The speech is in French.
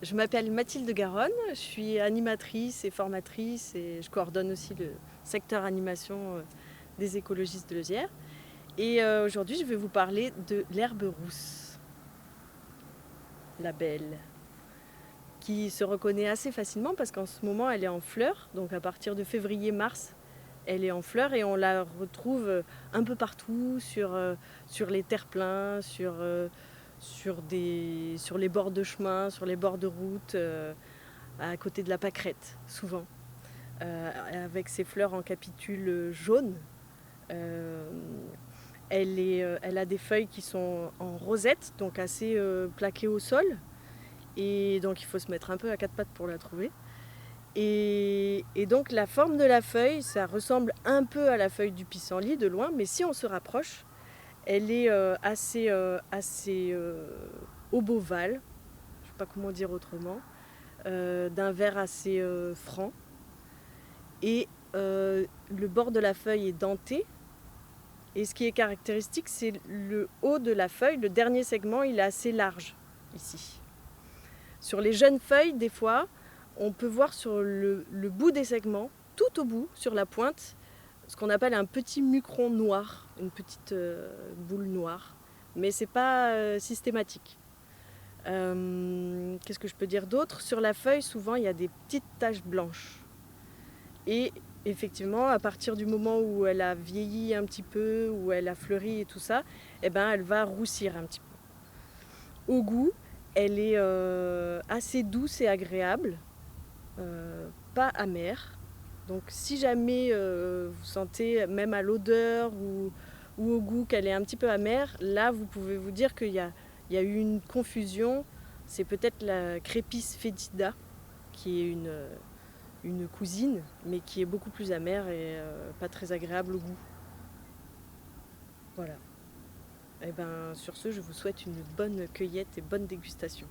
Je m'appelle Mathilde Garonne, je suis animatrice et formatrice et je coordonne aussi le secteur animation des écologistes de Leuzière. Et aujourd'hui, je vais vous parler de l'herbe rousse, la belle, qui se reconnaît assez facilement parce qu'en ce moment, elle est en fleurs. Donc à partir de février-mars, elle est en fleurs et on la retrouve un peu partout sur les terre-pleins, sur les bords de chemin, sur les bords de route, à côté de la pâquerette, souvent, avec ses fleurs en capitule jaune. Euh, elle a des feuilles qui sont en rosette, donc assez plaquées au sol, et donc il faut se mettre un peu à quatre pattes pour la trouver. Et donc la forme de la feuille, ça ressemble un peu à la feuille du pissenlit de loin, mais si on se rapproche, elle est assez obovale, je ne sais pas comment dire autrement, d'un vert assez franc. Et le bord de la feuille est denté. Et ce qui est caractéristique, c'est le haut de la feuille, le dernier segment, il est assez large ici. Sur les jeunes feuilles, des fois, on peut voir sur le bout des segments, tout au bout, sur la pointe, ce qu'on appelle un petit mucron noir, une petite boule noire. Mais ce n'est pas systématique. Qu'est-ce que je peux dire d'autre? Sur la feuille, souvent, il y a des petites taches blanches. Et effectivement, à partir du moment où elle a vieilli un petit peu, où elle a fleuri et tout ça, eh ben, elle va roussir un petit peu. Au goût, elle est assez douce et agréable, pas amère. Donc si jamais vous sentez, même à l'odeur ou au goût, qu'elle est un petit peu amère, là vous pouvez vous dire qu'il y a eu une confusion. C'est peut-être la Crépis foetida, qui est une cousine, mais qui est beaucoup plus amère et pas très agréable au goût. Voilà. Et ben sur ce, je vous souhaite une bonne cueillette et bonne dégustation.